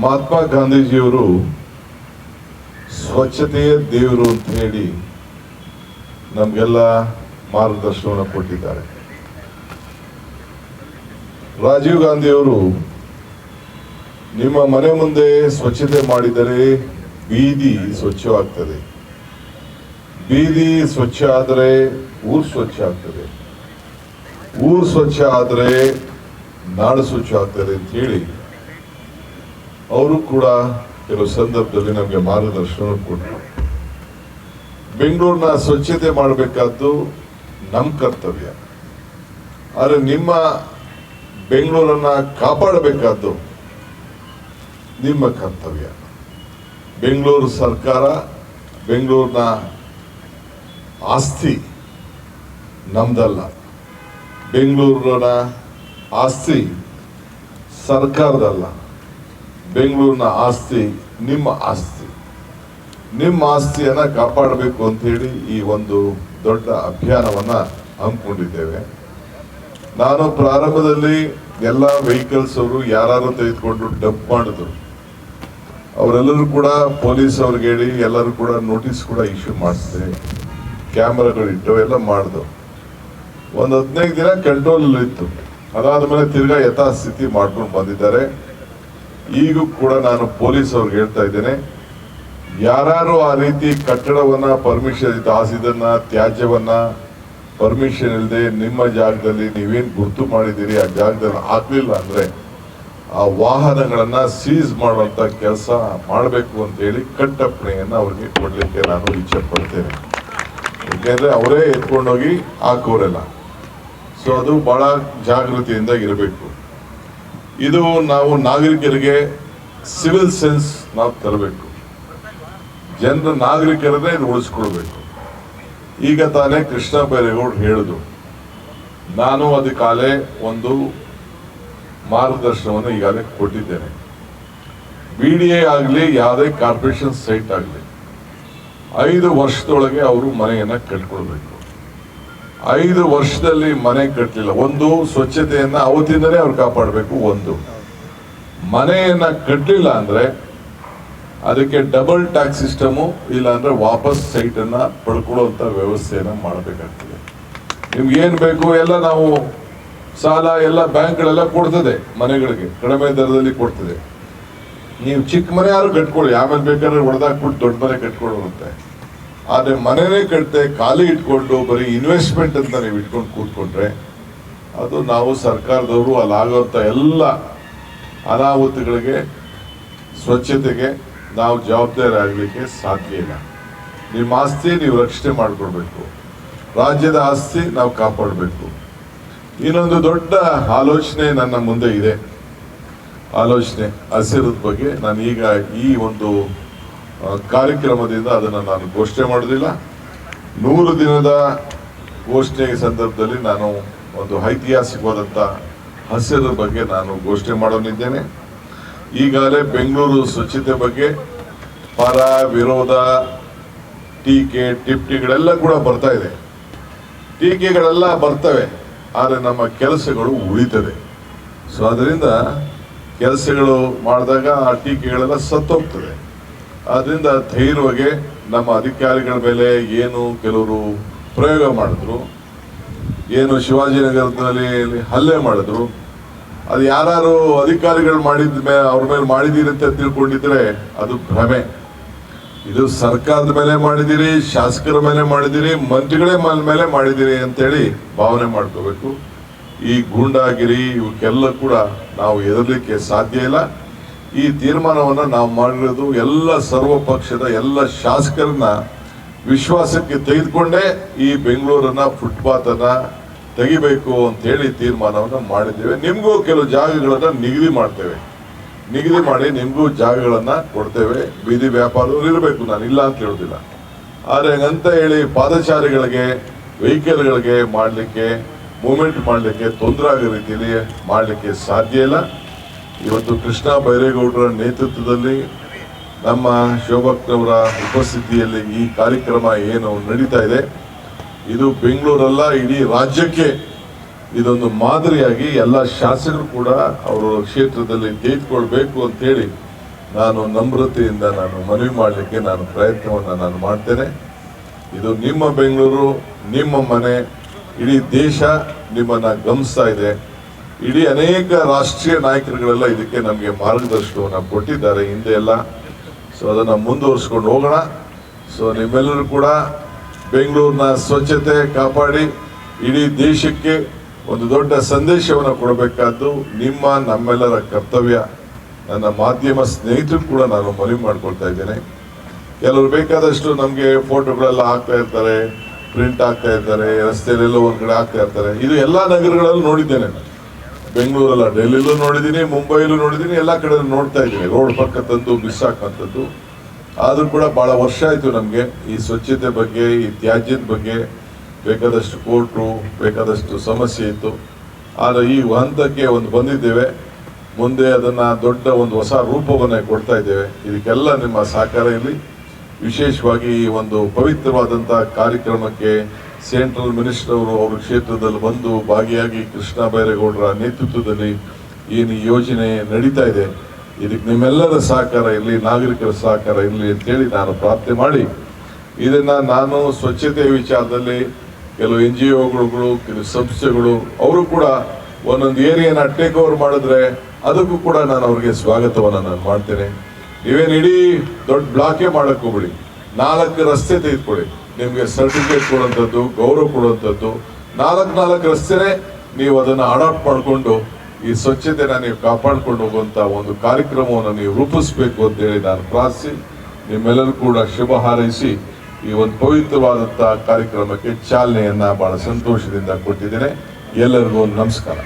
ಮಹಾತ್ಮ ಗಾಂಧೀಜಿಯವರು ಸ್ವಚ್ಛತೆಯೇ ದೇವರು ಅಂತ ಹೇಳಿ ನಮಗೆಲ್ಲ ಮಾರ್ಗದರ್ಶನವನ್ನು ಕೊಟ್ಟಿದ್ದಾರೆ. ರಾಜೀವ್ ಗಾಂಧಿಯವರು ನಿಮ್ಮ ಮನೆ ಮುಂದೆ ಸ್ವಚ್ಛತೆ ಮಾಡಿದರೆ ಬೀದಿ ಸ್ವಚ್ಛವಾಗ್ತದೆ, ಬೀದಿ ಸ್ವಚ್ಛ ಆದರೆ ಊರು ಸ್ವಚ್ಛ ಆಗ್ತದೆ, ಊರು ಸ್ವಚ್ಛ ಆದರೆ ನಾಡು ಸ್ವಚ್ಛ ಆಗ್ತದೆ ಅಂತ ಹೇಳಿ ಅವರು ಕೂಡ ಕೆಲವು ಸಂದರ್ಭದಲ್ಲಿ ನಮಗೆ ಮಾರ್ಗದರ್ಶನ ಕೊಟ್ಟರು. ಬೆಂಗಳೂರಿನ ಸ್ವಚ್ಛತೆ ಮಾಡಬೇಕಾದ್ದು ನಮ್ಮ ಕರ್ತವ್ಯ, ಆದರೆ ನಿಮ್ಮ ಬೆಂಗಳೂರನ್ನ ಕಾಪಾಡಬೇಕಾದ್ದು ನಿಮ್ಮ ಕರ್ತವ್ಯ. ಬೆಂಗಳೂರು ಸರ್ಕಾರ, ಬೆಂಗಳೂರಿನ ಆಸ್ತಿ ನಮ್ದಲ್ಲ, ಬೆಂಗಳೂರಿನ ಆಸ್ತಿ ಸರ್ಕಾರದಲ್ಲ, ಬೆಂಗಳೂರಿನ ಆಸ್ತಿ ನಿಮ್ಮ ಆಸ್ತಿ. ನಿಮ್ಮ ಆಸ್ತಿಯನ್ನ ಕಾಪಾಡಬೇಕು ಅಂತ ಹೇಳಿ ಈ ಒಂದು ದೊಡ್ಡ ಅಭಿಯಾನವನ್ನ ಹಮ್ಮಿಕೊಂಡಿದ್ದೇವೆ. ನಾನು ಪ್ರಾರಂಭದಲ್ಲಿ ಎಲ್ಲ ವೆಹಿಕಲ್ಸ್ ಅವರು ಯಾರು ತೆಗೆದುಕೊಂಡು ಡಂಪ್ ಮಾಡಿದ್ರು, ಅವರೆಲ್ಲರೂ ಕೂಡ ಪೊಲೀಸ್ ಅವ್ರಿಗೆ ಹೇಳಿ ಎಲ್ಲರೂ ಕೂಡ ನೋಟಿಸ್ ಕೂಡ ಇಶ್ಯೂ ಮಾಡಿಸಿದೆ, ಕ್ಯಾಮ್ರಾಗಳಿಟ್ಟು ಎಲ್ಲ ಮಾಡಿದ್ರು. ಒಂದು 15 ದಿನ ಕಂಟ್ರೋಲ್ ಇತ್ತು. ಅದಾದ ಮೇಲೆ ತಿರ್ಗಾ ಯಥಾಸ್ಥಿತಿ ಮಾಡ್ಕೊಂಡು ಬಂದಿದ್ದಾರೆ. ಈಗೂ ಕೂಡ ನಾನು ಪೊಲೀಸ್ ಅವ್ರಿಗೆ ಹೇಳ್ತಾ ಇದ್ದೇನೆ, ಯಾರು ಆ ರೀತಿ ಕಟ್ಟಡವನ್ನ ಪರ್ಮಿಷನ್ ಇದನ್ನ ತ್ಯಾಜ್ಯವನ್ನ ಪರ್ಮಿಷನ್ ಇಲ್ಲದೆ ನಿಮ್ಮ ಜಾಗದಲ್ಲಿ ನೀವೇನ್ ಗುರ್ತು ಮಾಡಿದ್ದೀರಿ ಆ ಜಾಗದಲ್ಲಿ ಹಾಕ್ಲಿಲ್ಲ ಅಂದ್ರೆ ಆ ವಾಹನಗಳನ್ನ ಸೀಸ್ ಮಾಡುವಂತ ಕೆಲಸ ಮಾಡಬೇಕು ಅಂತ ಹೇಳಿ ಕಟ್ಟಪ್ಪಣೆಯನ್ನ ಅವ್ರಿಗೆ ಕೊಡ್ಲಿಕ್ಕೆ ನಾನು ಇಚ್ಛೆ ಪಡ್ತೇನೆ. ಯಾಕೆಂದ್ರೆ ಅವರೇ ಎತ್ಕೊಂಡೋಗಿ ಹಾಕೋರೆಲ್ಲ. ಸೊ ಅದು ಬಹಳ ಜಾಗೃತಿಯಿಂದ ಇರಬೇಕು. ಇದು ನಾವು ನಾಗರಿಕರಿಗೆ ಸಿವಿಲ್ ಸೆನ್ಸ್ ನಾವು ತರಬೇಕು. ಜನರ ನಾಗರಿಕರನ್ನೇ ಇದು ಉಳಿಸ್ಕೊಳ್ಬೇಕು. ಈಗ ತಾನೇ ಕೃಷ್ಣ ಬೈರೇಗೌಡರು ಹೇಳಿದ್ರು, ನಾನು ಅದಕ್ಕಾಲೆ ಒಂದು ಮಾರ್ಗದರ್ಶನವನ್ನು ಈಗಾಗಲೇ ಕೊಟ್ಟಿದ್ದೇನೆ. BDA ಆಗಲಿ ಯಾವುದೇ ಕಾರ್ಪೊರೇಷನ್ ಸೈಟ್ ಆಗಲಿ 5 ವರ್ಷದೊಳಗೆ ಅವರು ಮನೆಯನ್ನ ಕಟ್ಕೊಳ್ಬೇಕು. 5 ವರ್ಷದಲ್ಲಿ ಮನೆ ಕಟ್ಟಲಿಲ್ಲ, ಒಂದು ಸ್ವಚ್ಛತೆಯನ್ನ ಅವತ್ತಿಂದಲೇ ಅವ್ರು ಕಾಪಾಡಬೇಕು. ಒಂದು ಮನೆಯನ್ನ ಕಟ್ಟಲಿಲ್ಲ ಅಂದ್ರೆ ಅದಕ್ಕೆ ಡಬಲ್ ಟ್ಯಾಕ್ಸ್ ಸಿಸ್ಟಮು, ಇಲ್ಲ ಅಂದ್ರೆ ವಾಪಸ್ ಸೈಟ್ ಅನ್ನ ಪಡ್ಕೊಳ್ಳುವಂತ ವ್ಯವಸ್ಥೆಯನ್ನ ಮಾಡಬೇಕಾಗ್ತದೆ. ನಿಮ್ಗೆ ಏನ್ ಬೇಕು ಎಲ್ಲ ನಾವು ಸಾಲ ಎಲ್ಲ ಬ್ಯಾಂಕ್ಗಳೆಲ್ಲ ಕೊಡ್ತದೆ, ಮನೆಗಳಿಗೆ ಕಡಿಮೆ ದರದಲ್ಲಿ ಕೊಡ್ತದೆ. ನೀವು ಚಿಕ್ಕ ಮನೆ ಯಾರು ಕಟ್ಕೊಳ್ಳಿ, ಆಮೇಲೆ ಬೇಕಾದ್ರೆ ಹೊಡೆದಾಕ್ಬಿಟ್ಟು ದೊಡ್ಡ ಮನೆ ಕಟ್ಕೊಳ್ಳುತ್ತೆ. ಆದ್ರೆ ಮನೆನೇ ಕಟ್ತೆ ಖಾಲಿ ಇಟ್ಕೊಂಡು ಬರೀ ಇನ್ವೆಸ್ಟ್ಮೆಂಟ್ ಅಂತ ನೀವು ಇಟ್ಕೊಂಡು ಕೂತ್ಕೊಂಡ್ರೆ ಅದು ನಾವು ಸರ್ಕಾರದವರು ಅಲ್ಲಾಗುವಂತ ಎಲ್ಲ ಅನಾಹುತಗಳಿಗೆ ಸ್ವಚ್ಛತೆಗೆ ನಾವು ಜವಾಬ್ದಾರಿ ಆಗಲಿಕ್ಕೆ ಸಾಧ್ಯ ಇಲ್ಲ. ನಿಮ್ಮ ಆಸ್ತಿ ನೀವು ರಕ್ಷಣೆ ಮಾಡ್ಕೊಳ್ಬೇಕು, ರಾಜ್ಯದ ಆಸ್ತಿ ನಾವು ಕಾಪಾಡಬೇಕು. ಇನ್ನೊಂದು ದೊಡ್ಡ ಆಲೋಚನೆ ನನ್ನ ಮುಂದೆ ಇದೆ. ಆಲೋಚನೆ ಹಸಿರದ ಬಗ್ಗೆ ನಾನು ಈಗ ಈ ಒಂದು ಕಾರ್ಯಕ್ರಮದಿಂದ ಅದನ್ನು ನಾನು ಘೋಷಣೆ ಮಾಡೋದಿಲ್ಲ. 100 ದಿನದ ಘೋಷಣೆ ಸಂದರ್ಭದಲ್ಲಿ ನಾನು ಒಂದು ಐತಿಹಾಸಿಕವಾದಂಥ ಹಸಿರದ ಬಗ್ಗೆ ನಾನು ಘೋಷಣೆ ಮಾಡೋನಿದ್ದೇನೆ. ಈಗಾಗಲೇ ಬೆಂಗಳೂರು ಸ್ವಚ್ಛತೆ ಬಗ್ಗೆ ಪರ ವಿರೋಧ ಟೀಕೆ ಟಿಪ್ಪಣಿಗಳೆಲ್ಲ ಕೂಡ ಬರ್ತಾ ಇದೆ. ಟೀಕೆಗಳೆಲ್ಲ ಬರ್ತವೆ, ಆದರೆ ನಮ್ಮ ಕೆಲಸಗಳು ಉಳಿತದೆ. ಸೊ ಅದರಿಂದ ಕೆಲಸಗಳು ಮಾಡಿದಾಗ ಆ ಟೀಕೆಗಳೆಲ್ಲ ಸತ್ತೋಗ್ತದೆ. ಅದರಿಂದ ಧೈರ್ಯವಾಗಿ ನಮ್ಮ ಅಧಿಕಾರಿಗಳ ಮೇಲೆ ಏನು ಕೆಲವರು ಪ್ರಯೋಗ ಮಾಡಿದ್ರು, ಏನು ಶಿವಾಜಿನಗರದಲ್ಲಿ ಹಲ್ಲೆ ಮಾಡಿದ್ರು, ಅದು ಯಾರು ಅಧಿಕಾರಿಗಳು ಮಾಡಿದ ಮೇಲೆ ಅವ್ರ ಮೇಲೆ ಮಾಡಿದೀರಿ ಅಂತ ತಿಳ್ಕೊಂಡಿದ್ರೆ ಅದು ಭ್ರಮೆ. ಇದು ಸರ್ಕಾರದ ಮೇಲೆ ಮಾಡಿದಿರಿ, ಶಾಸಕರ ಮೇಲೆ ಮಾಡಿದಿರಿ, ಮಂತ್ರಿಗಳೇ ಮೇಲೆ ಮಾಡಿದಿರಿ ಅಂತೇಳಿ ಭಾವನೆ ಮಾಡ್ಕೋಬೇಕು. ಈ ಗೂಂಡಾಗಿರಿ ಇವಕ್ಕೆಲ್ಲ ಕೂಡ ನಾವು ಎದುರಲಿಕ್ಕೆ ಸಾಧ್ಯ ಇಲ್ಲ. ಈ ತೀರ್ಮಾನವನ್ನು ನಾವು ಮಾಡಿರೋದು ಎಲ್ಲ ಸರ್ವ ಪಕ್ಷದ ಎಲ್ಲ ಶಾಸಕರನ್ನ ವಿಶ್ವಾಸಕ್ಕೆ ತೆಗೆದುಕೊಂಡೇ ಈ ಬೆಂಗಳೂರನ್ನ ಫುಟ್ಪಾತ್ ಅನ್ನ ತೆಗಿಬೇಕು ಅಂತ ಹೇಳಿ ತೀರ್ಮಾನವನ್ನು ಮಾಡಿದ್ದೇವೆ. ನಿಮಗೂ ಕೆಲವು ಜಾಗಗಳನ್ನ ನಿಗದಿ ಮಾಡಿ ನಿಮಗೂ ಜಾಗಗಳನ್ನ ಕೊಡ್ತೇವೆ. ಬೀದಿ ವ್ಯಾಪಾರದವ್ರು ಇರಬೇಕು, ನಾನು ಇಲ್ಲ ಅಂತ ಹೇಳೋದಿಲ್ಲ. ಆದರೆ ಹಂಗಂತ ಹೇಳಿ ಪಾದಚಾರಿಗಳಿಗೆ ವೆಹಿಕಲ್ಗಳಿಗೆ ಮಾಡಲಿಕ್ಕೆ ಮೂವ್ಮೆಂಟ್ ಮಾಡಲಿಕ್ಕೆ ತೊಂದರೆ ಆಗೋ ರೀತಿಯಲ್ಲಿ ಮಾಡಲಿಕ್ಕೆ ಸಾಧ್ಯ ಇಲ್ಲ. ಇವತ್ತು ಕೃಷ್ಣ ಬೈರೇಗೌಡರ ನೇತೃತ್ವದಲ್ಲಿ ನಮ್ಮ ಶೋಭಕ್ನವರ ಉಪಸ್ಥಿತಿಯಲ್ಲಿ ಈ ಕಾರ್ಯಕ್ರಮ ಏನು ನಡೀತಾ ಇದೆ, ಇದು ಬೆಂಗಳೂರಲ್ಲ ಇಡೀ ರಾಜ್ಯಕ್ಕೆ ಇದೊಂದು ಮಾದರಿಯಾಗಿ ಎಲ್ಲ ಶಾಸಕರು ಕೂಡ ಅವರ ಕ್ಷೇತ್ರದಲ್ಲಿ ತೆಗೆದುಕೊಳ್ಬೇಕು ಅಂತ ಹೇಳಿ ನಾನು ನಮ್ರತೆಯಿಂದ ನಾನು ಮನವಿ ಮಾಡಲಿಕ್ಕೆ ನಾನು ಪ್ರಯತ್ನವನ್ನು ನಾನು ಮಾಡ್ತೇನೆ. ಇದು ನಿಮ್ಮ ಬೆಂಗಳೂರು, ನಿಮ್ಮ ಮನೆ, ಇಡೀ ದೇಶ ನಿಮ್ಮನ್ನು ಗಮನಿಸ್ತಾ ಇದೆ. ಇಡೀ ಅನೇಕ ರಾಷ್ಟ್ರೀಯ ನಾಯಕರುಗಳೆಲ್ಲ ಇದಕ್ಕೆ ನಮಗೆ ಮಾರ್ಗದರ್ಶನವನ್ನು ಕೊಟ್ಟಿದ್ದಾರೆ ಹಿಂದೆ ಎಲ್ಲ. ಸೊ ಅದನ್ನು ಮುಂದುವರಿಸ್ಕೊಂಡು ಹೋಗೋಣ. ಸೊ ನಿಮ್ಮೆಲ್ಲರೂ ಕೂಡ ಬೆಂಗಳೂರಿನ ಸ್ವಚ್ಛತೆ ಕಾಪಾಡಿ ಇಡೀ ದೇಶಕ್ಕೆ ಒಂದು ದೊಡ್ಡ ಸಂದೇಶವನ್ನು ಕೊಡಬೇಕಾದ್ದು ನಮ್ಮೆಲ್ಲರ ಕರ್ತವ್ಯ. ನನ್ನ ಮಾಧ್ಯಮ ಸ್ನೇಹಿತರು ಕೂಡ ನಾನು ಮನವಿ ಮಾಡ್ಕೊಳ್ತಾ ಇದ್ದೇನೆ. ಕೆಲವರು ಬೇಕಾದಷ್ಟು ನಮಗೆ ಫೋಟೋಗಳೆಲ್ಲ ಹಾಕ್ತಾ ಇರ್ತಾರೆ, ಪ್ರಿಂಟ್ ಆಗ್ತಾ ಇರ್ತಾರೆ, ರಸ್ತೆಯಲ್ಲೆಲ್ಲ ಒಂದು ಕಡೆ ಹಾಕ್ತಾ ಇರ್ತಾರೆ. ಇದು ಎಲ್ಲ ನಗರಗಳಲ್ಲೂ ನೋಡಿದ್ದೇನೆ. ಬೆಂಗಳೂರಲ್ಲ, ಡೆಲ್ಲಿಲೂ ನೋಡಿದ್ದೀನಿ, ಮುಂಬೈಲೂ ನೋಡಿದ್ದೀನಿ, ಎಲ್ಲ ಕಡೆ ನೋಡ್ತಾ ಇದ್ದೀನಿ. ರೋಡ್ ಪಕ್ಕದಂತೂ ಬಿಸಾಕಂಥದ್ದು. ಆದರೂ ಕೂಡ ಭಾಳ ವರ್ಷ ಆಯಿತು ನಮಗೆ ಈ ಸ್ವಚ್ಛತೆ ಬಗ್ಗೆ, ಈ ತ್ಯಾಜ್ಯದ ಬಗ್ಗೆ ಬೇಕಾದಷ್ಟು ಕೋರ್ಟು, ಬೇಕಾದಷ್ಟು ಸಮಸ್ಯೆ ಇತ್ತು. ಆದರೆ ಈ ಹಂತಕ್ಕೆ ಒಂದು ಬಂದಿದ್ದೇವೆ. ಮುಂದೆ ಅದನ್ನು ದೊಡ್ಡ ಒಂದು ಹೊಸ ರೂಪವನ್ನು ಕೊಡ್ತಾ ಇದ್ದೇವೆ. ಇದಕ್ಕೆಲ್ಲ ನಿಮ್ಮ ಸಹಕಾರ ಇರಲಿ. ವಿಶೇಷವಾಗಿ ಈ ಒಂದು ಪವಿತ್ರವಾದಂಥ ಕಾರ್ಯಕ್ರಮಕ್ಕೆ ಸೆಂಟ್ರಲ್ ಮಿನಿಸ್ಟರ್ ಅವರು ಅವ್ರ ಕ್ಷೇತ್ರದಲ್ಲಿ ಬಂದು ಭಾಗಿಯಾಗಿ ಕೃಷ್ಣ ಬೈರೇಗೌಡರ ನೇತೃತ್ವದಲ್ಲಿ ಏನು ಈ ಯೋಜನೆ ನಡೀತಾ ಇದೆ, ಇದಕ್ಕೆ ನಿಮ್ಮೆಲ್ಲರ ಸಹಕಾರ ಇರಲಿ, ನಾಗರಿಕರ ಸಹಕಾರ ಇರಲಿ ಅಂತೇಳಿ ನಾನು ಪ್ರಾರ್ಥನೆ ಮಾಡಿ, ಇದನ್ನು ನಾನು ಸ್ವಚ್ಛತೆ ವಿಚಾರದಲ್ಲಿ ಕೆಲವು NGOಗಳು, ಕೆಲವು ಸಂಸ್ಥೆಗಳು ಅವರು ಕೂಡ ಒಂದೊಂದು ಏರಿಯಾನ ಟೇಕ್ ಓವರ್ ಮಾಡಿದ್ರೆ ಅದಕ್ಕೂ ಕೂಡ ನಾನು ಅವ್ರಿಗೆ ಸ್ವಾಗತವನ್ನು ನಾನು ಮಾಡ್ತೇನೆ. ನೀವೇನು ಇಡೀ ದೊಡ್ಡ ಬ್ಲಾಕೇ ಮಾಡಕ್ಕೆ ಹೋಗ್ಬಿಡಿ, 4 ರಸ್ತೆ ತೆಗೆದುಕೊಳ್ಳಿ. ನಿಮಗೆ ಸರ್ಟಿಫಿಕೇಟ್ ಕೊಡುವಂಥದ್ದು, ಗೌರವ ಕೊಡುವಂಥದ್ದು, 4 ರಸ್ತೆನೇ ನೀವು ಅದನ್ನು ಅಡಾಪ್ಟ್ ಮಾಡಿಕೊಂಡು ಈ ಸ್ವಚ್ಛತೆನ ನೀವು ಕಾಪಾಡ್ಕೊಂಡು ಹೋಗುವಂಥ ಒಂದು ಕಾರ್ಯಕ್ರಮವನ್ನು ನೀವು ರೂಪಿಸಬೇಕು ಅಂತೇಳಿ ನಾನು ಪ್ರಾರ್ಥಿಸಿ ನಿಮ್ಮೆಲ್ಲರೂ ಕೂಡ ಶುಭ ಹಾರೈಸಿ ಈ ಒಂದು ಪವಿತ್ರವಾದಂಥ ಕಾರ್ಯಕ್ರಮಕ್ಕೆ ಚಾಲನೆಯನ್ನು ಬಹಳ ಸಂತೋಷದಿಂದ ಕೊಟ್ಟಿದ್ದೇನೆ. ಎಲ್ಲರಿಗೂ ನಮಸ್ಕಾರ.